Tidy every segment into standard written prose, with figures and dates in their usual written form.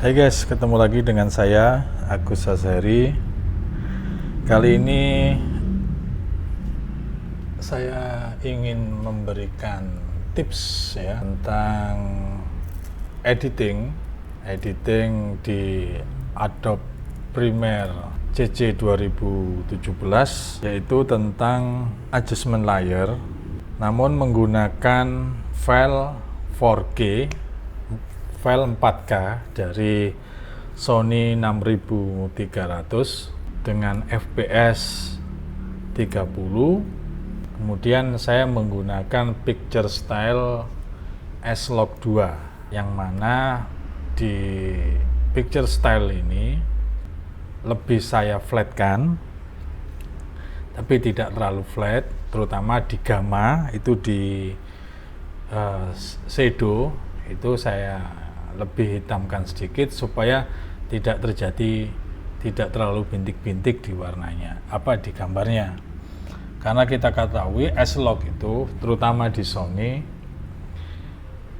Hai guys, ketemu lagi dengan saya Agus Azhari. Kali ini saya ingin memberikan tips ya tentang editing di Adobe Premiere CC 2017, yaitu tentang adjustment layer namun menggunakan file 4K, file 4K dari Sony 6300 dengan FPS 30. Kemudian saya menggunakan picture style S-Log 2, yang mana di picture style ini lebih saya flatkan, tapi tidak terlalu flat, terutama di gamma itu di shadow itu saya lebih hitamkan sedikit supaya tidak terlalu bintik-bintik di warnanya, di gambarnya. Karena kita ketahui S-Log itu terutama di Sony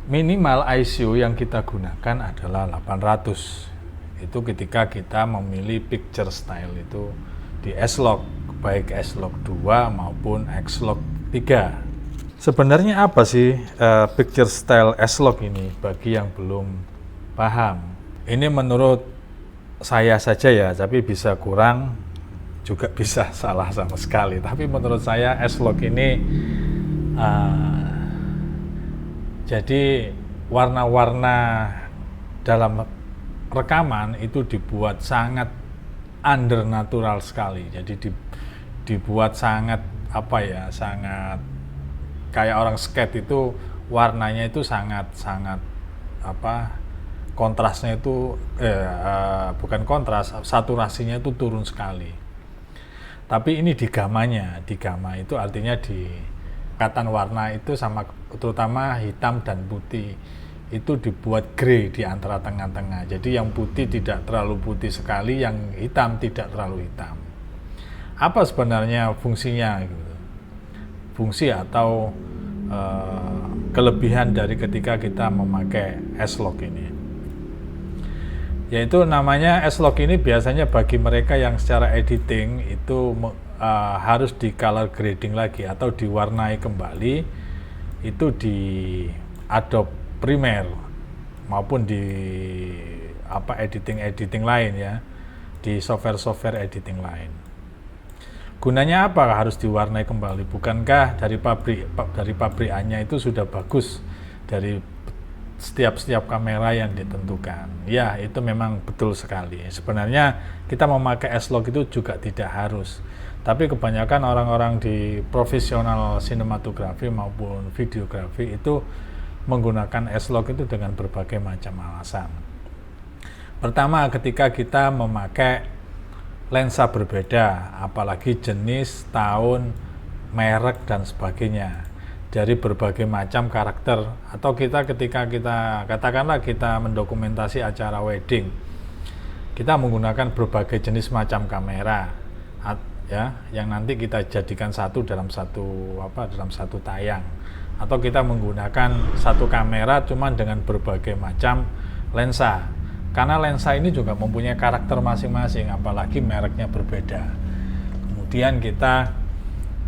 minimal ISO yang kita gunakan adalah 800. Itu ketika kita memilih picture style itu di S-Log, baik S-Log 2 maupun S-Log 3. Sebenarnya apa sih picture style S-Log ini bagi yang belum paham? Ini menurut saya saja ya, tapi bisa kurang, juga bisa salah sama sekali. Tapi menurut saya S-Log ini jadi warna-warna dalam rekaman itu dibuat sangat undernatural sekali. Jadi dibuat sangat sangat kayak orang skate itu, warnanya itu sangat kontrasnya itu bukan kontras, saturasinya itu turun sekali. Tapi ini di gamma itu artinya di ikatan warna itu sama, terutama hitam dan putih itu dibuat grey di antara tengah-tengah. Jadi yang putih tidak terlalu putih sekali, yang hitam tidak terlalu hitam. Apa sebenarnya fungsinya gitu? Fungsi atau kelebihan dari ketika kita memakai S-Log ini, yaitu namanya S-Log ini biasanya bagi mereka yang secara editing itu harus di color grading lagi atau diwarnai kembali, itu di Adobe Premiere maupun di editing lain ya, di software editing lain. Gunanya apa harus diwarnai kembali? Bukankah dari pabrikannya itu sudah bagus dari setiap kamera yang ditentukan? Ya, itu memang betul sekali. Sebenarnya kita memakai S-Log itu juga tidak harus. Tapi kebanyakan orang-orang di profesional sinematografi maupun videografi itu menggunakan S-Log itu dengan berbagai macam alasan. Pertama, ketika kita memakai lensa berbeda, apalagi jenis, tahun, merek dan sebagainya, dari berbagai macam karakter, atau ketika kita katakanlah kita mendokumentasi acara wedding, kita menggunakan berbagai jenis macam kamera, ya, yang nanti kita jadikan satu dalam satu tayang, atau kita menggunakan satu kamera cuman dengan berbagai macam lensa, karena lensa ini juga mempunyai karakter masing-masing, apalagi mereknya berbeda. Kemudian kita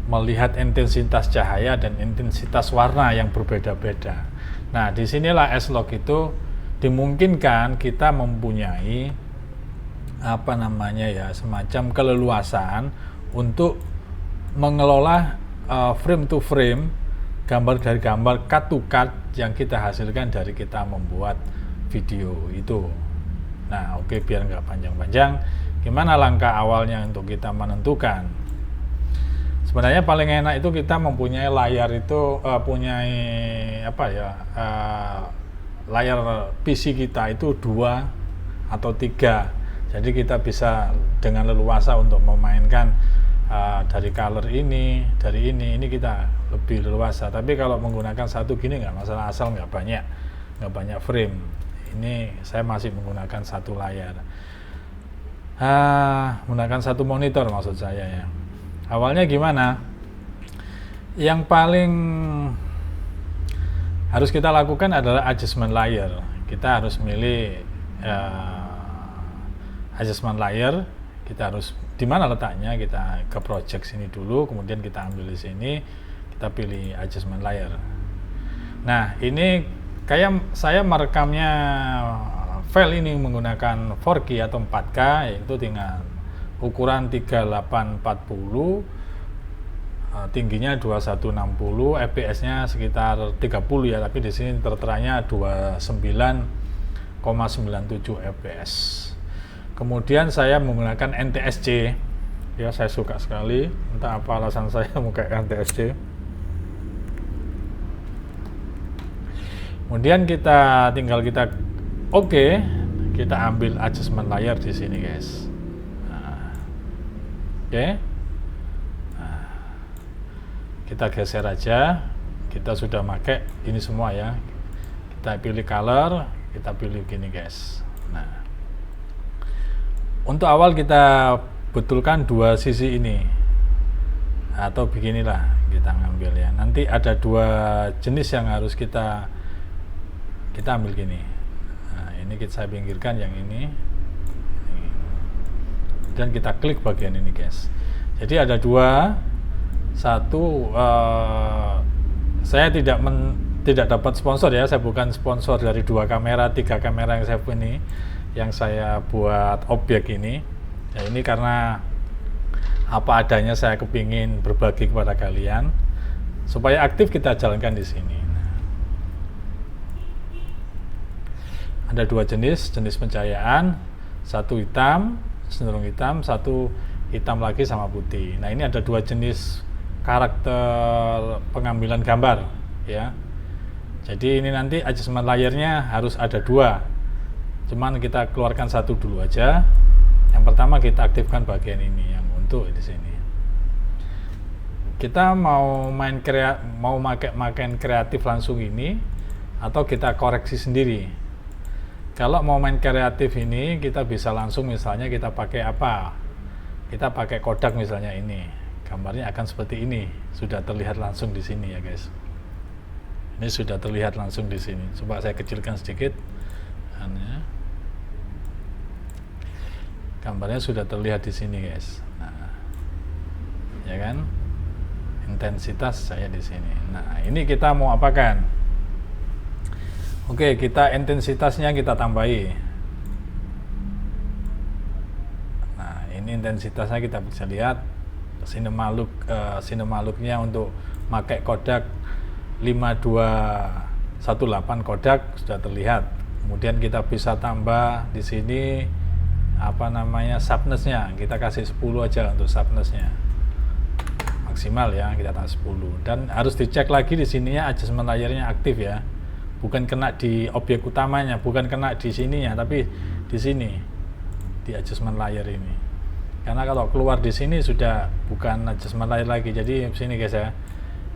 melihat intensitas cahaya dan intensitas warna yang berbeda-beda. Nah, disinilah S-Log itu dimungkinkan kita mempunyai semacam keleluasan untuk mengelola frame to frame, gambar dari gambar, cut to cut yang kita hasilkan dari kita membuat video itu. Nah, oke, biar nggak panjang-panjang, gimana langkah awalnya untuk kita menentukan? Sebenarnya paling enak itu kita mempunyai layar itu, layar PC kita itu 2 atau 3. Jadi kita bisa dengan leluasa untuk memainkan dari color ini, dari ini kita lebih leluasa. Tapi kalau menggunakan satu gini nggak masalah, asal nggak banyak frame. Ini saya masih menggunakan satu layar, menggunakan satu monitor maksud saya ya. Awalnya gimana? Yang paling harus kita lakukan adalah adjustment layer. Kita harus milih adjustment layer. Kita harus di mana letaknya, kita ke project sini dulu, kemudian kita ambil di sini, kita pilih adjustment layer. Nah, ini kayak saya merekamnya file ini menggunakan 4K atau 4K, yaitu tinggal ukuran 3840, tingginya 2160, fps-nya sekitar 30 ya, tapi di sini terteranya 29,97 fps. Kemudian saya menggunakan NTSC, ya saya suka sekali, entah apa alasan saya memakai NTSC. Kemudian kita kita ambil adjustment layer di sini guys. Kita geser aja, kita sudah pakai ini semua ya, kita pilih color, kita pilih gini guys. Nah, untuk awal kita betulkan dua sisi ini, atau beginilah kita ngambil ya, nanti ada dua jenis yang harus kita ambil gini. Nah, ini saya pinggirkan yang ini, dan kita klik bagian ini guys. Jadi ada dua, satu saya tidak dapat sponsor ya, saya bukan sponsor dari 2 kamera 3 kamera yang saya buat objek ini ya. Ini karena apa adanya, saya kepingin berbagi kepada kalian supaya aktif kita jalankan di sini. Ada dua jenis pencahayaan, satu hitam, cenderung hitam, satu hitam lagi sama putih. Nah, ini ada dua jenis karakter pengambilan gambar ya. Jadi ini nanti adjustment layernya harus ada dua, cuman kita keluarkan satu dulu aja. Yang pertama kita aktifkan bagian ini yang untuk di sini. Kita mau main kreatif langsung ini, atau kita koreksi sendiri. Kalau mau main kreatif ini, kita bisa langsung, misalnya kita pakai apa? Kita pakai Kodak misalnya ini. Gambarnya akan seperti ini. Sudah terlihat langsung di sini ya, guys. Ini sudah terlihat langsung di sini. Coba saya kecilkan sedikit. Gambarnya sudah terlihat di sini, guys. Nah, ya kan? Intensitas saya di sini. Nah, ini kita mau apakan? Oke, kita intensitasnya kita tambahi. Nah, ini intensitasnya kita bisa lihat. Cinema-look-nya untuk pakai Kodak 5218 Kodak sudah terlihat. Kemudian kita bisa tambah di sini sharpness-nya. Kita kasih 10 aja untuk sharpness-nya. Maksimal ya, kita tambah 10. Dan harus dicek lagi di sininya adjustment layernya aktif ya. Bukan kena di objek utamanya, bukan kena di sininya, tapi di sini, di adjustment layer ini. Karena kalau keluar di sini sudah bukan adjustment layer lagi. Jadi sini guys ya,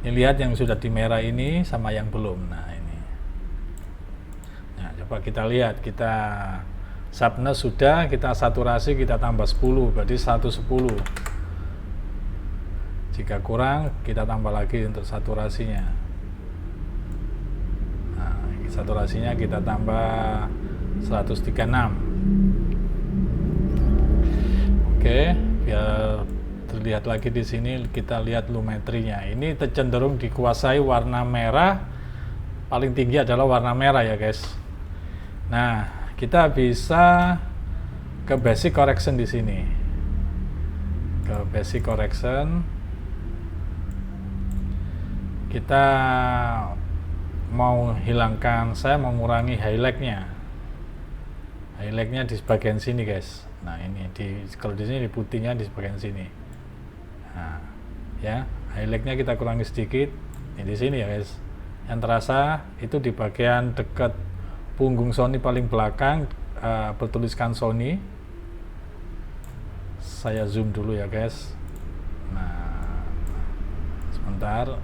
ini lihat yang sudah di merah ini sama yang belum. Nah ini. Nah coba kita lihat, kita sharpness sudah, kita saturasi kita tambah 10, berarti 110. Jika kurang, kita tambah lagi untuk saturasinya. Nah, saturasinya kita tambah 136. Oke, biar terlihat lagi di sini, kita lihat lumetrinya. Ini cenderung dikuasai warna merah, paling tinggi adalah warna merah ya guys. Nah, kita bisa ke basic correction di sini. Ke basic correction, kita mau hilangkan, saya mau mengurangi highlightnya. Highlightnya di bagian sini guys. Nah ini kalau di sini di putihnya di bagian sini. Nah, ya highlightnya kita kurangi sedikit. Ini di sini ya guys. Yang terasa itu di bagian dekat punggung Sony paling belakang, bertuliskan Sony. Saya zoom dulu ya guys. Nah, sebentar,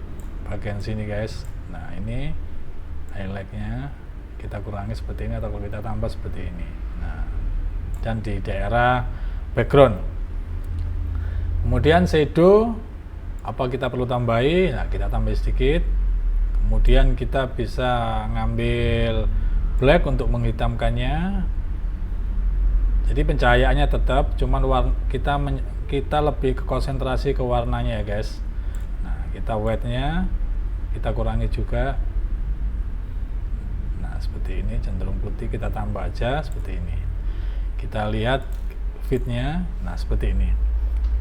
bagian sini guys. Nah ini highlightnya kita kurangi seperti ini, atau kalau kita tambah seperti ini. Nah, dan di daerah background, kemudian shadow, apa kita perlu tambahi? Nah, kita tambah sedikit. Kemudian kita bisa ngambil black untuk menghitamkannya. Jadi pencahayaannya tetap, cuman kita lebih ke konsentrasi ke warnanya ya guys. Nah, kita white-nya kita kurangi juga. Nah, seperti ini, cenderung putih, kita tambah aja seperti ini. Kita lihat fitnya, nah seperti ini.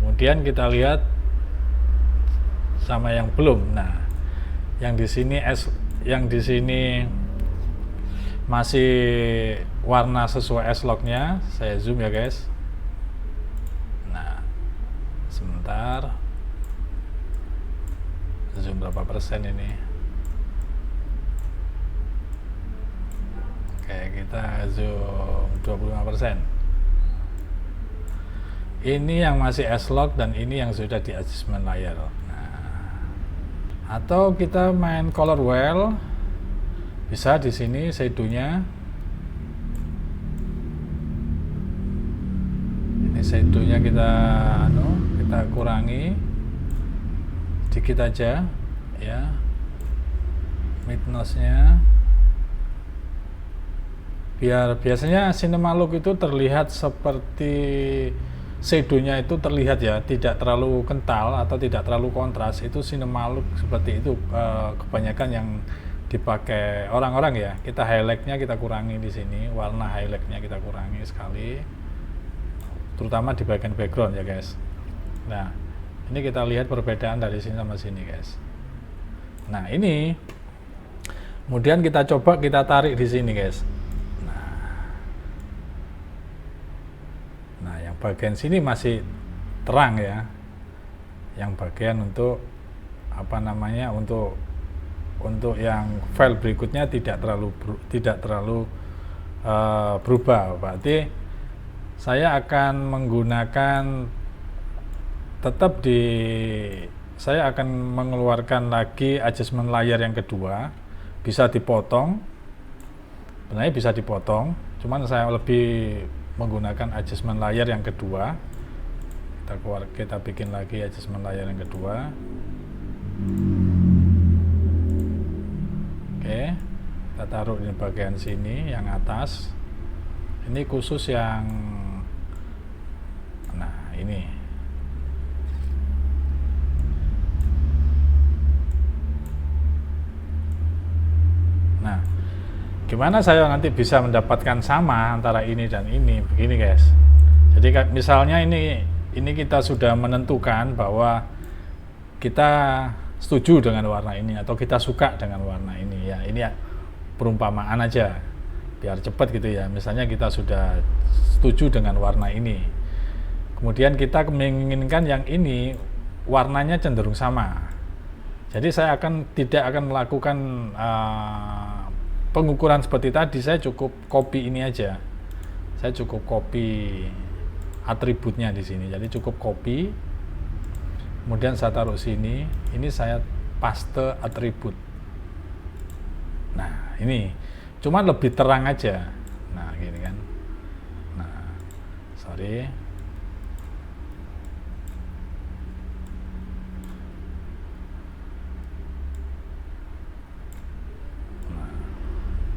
Kemudian kita lihat sama yang belum. Nah, yang di sini masih warna sesuai S-Log-nya. Saya zoom ya guys. Nah, sebentar, zoom berapa persen ini? Oke, kita zoom 25%. Ini yang masih S-Log dan ini yang sudah di adjustment layer. Nah, atau kita main color wheel, bisa di sini shadow-nya. Ini shadow-nya kita kurangi sedikit aja ya. Midness-nya, biar biasanya Cinema-Look itu terlihat seperti shadow-nya itu terlihat ya, tidak terlalu kental atau tidak terlalu kontras. Itu Cinema-Look seperti itu, kebanyakan yang dipakai orang-orang ya. Kita highlight-nya kita kurangi di sini, warna highlight-nya kita kurangi sekali, terutama di bagian background ya guys. Nah, ini kita lihat perbedaan dari sini sama sini guys. Nah, ini kemudian kita coba kita tarik di sini guys. Nah, yang bagian sini masih terang ya. Yang bagian untuk untuk yang file berikutnya tidak terlalu berubah. Berarti saya akan menggunakan saya akan mengeluarkan lagi adjustment layer yang kedua. Bisa dipotong, sebenarnya bisa dipotong, cuman saya lebih menggunakan adjustment layer yang kedua. Kita bikin lagi adjustment layer yang kedua. Oke, kita taruh di bagian sini yang atas. Ini khusus yang, nah ini. Nah, gimana saya nanti bisa mendapatkan sama antara ini dan ini? Begini guys. Jadi misalnya ini kita sudah menentukan bahwa kita setuju dengan warna ini atau kita suka dengan warna ini ya. Ini ya perumpamaan aja biar cepat gitu ya. Misalnya kita sudah setuju dengan warna ini, kemudian kita menginginkan yang ini warnanya cenderung sama. Jadi saya tidak akan melakukan pengukuran seperti tadi. Saya cukup copy ini aja. Saya cukup copy atributnya di sini. Jadi cukup copy. Kemudian saya taruh sini. Ini saya paste atribut. Nah, ini cuma lebih terang aja. Nah, gini kan. Nah, sorry.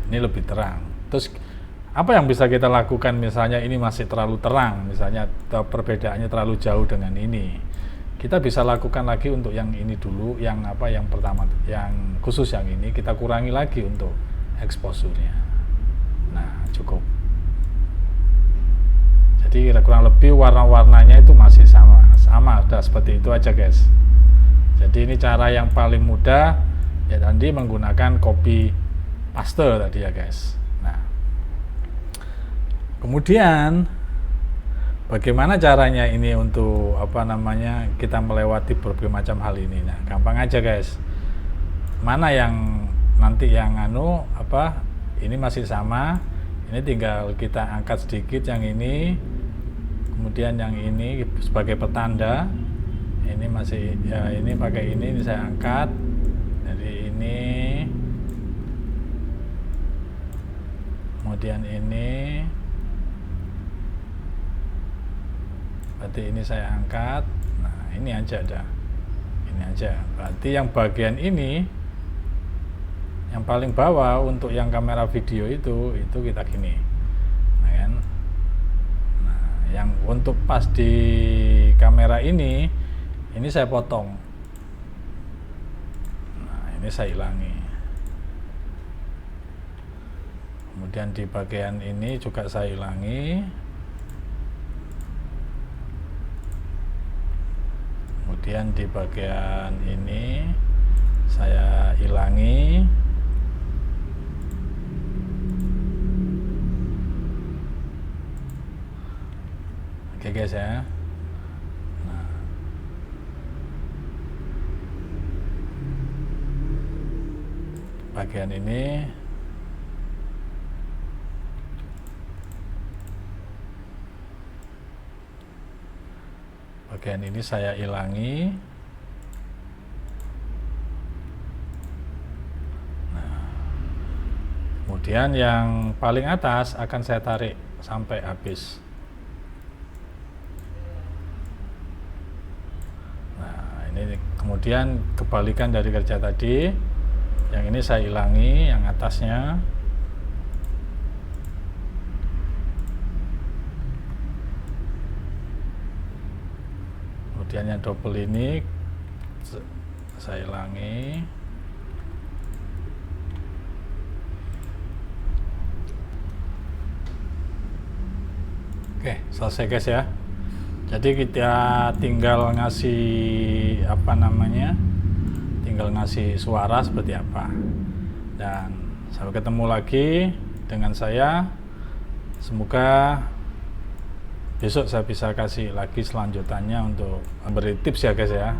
ini lebih terang. Terus apa yang bisa kita lakukan, misalnya ini masih terlalu terang, misalnya perbedaannya terlalu jauh dengan ini, kita bisa lakukan lagi untuk yang ini dulu, yang pertama, yang khusus yang ini kita kurangi lagi untuk exposure-nya. Nah, cukup. Jadi kurang lebih warna-warnanya itu masih sama, udah seperti itu aja guys. Jadi ini cara yang paling mudah ya, tadi menggunakan copy paste tadi ya guys. Nah, kemudian bagaimana caranya ini untuk kita melewati berbagai macam hal ini. Nah, gampang aja guys. Mana yang nanti yang ini masih sama, ini tinggal kita angkat sedikit yang ini, kemudian yang ini sebagai petanda, ini masih ya, ini pakai ini saya angkat dari ini, kemudian ini, berarti ini saya angkat. Nah, ini aja dah, ini aja. Berarti yang bagian ini, yang paling bawah untuk yang kamera video itu kita gini, nah kan. Nah, yang untuk pas di kamera ini saya potong. Nah, ini saya hilangi. Kemudian di bagian ini juga saya hilangi. Kemudian di bagian ini saya hilangi. Oke guys ya. Nah, bagian ini saya hilangi. Nah, kemudian yang paling atas akan saya tarik sampai habis. Kemudian kebalikan dari kerja tadi, yang ini saya hilangi yang atasnya. Kemudian yang double ini saya hilangi. Oke, selesai guys ya. Jadi kita tinggal ngasih tinggal ngasih suara seperti apa. Dan sampai ketemu lagi dengan saya. Semoga besok saya bisa kasih lagi selanjutannya untuk beri tips ya guys ya.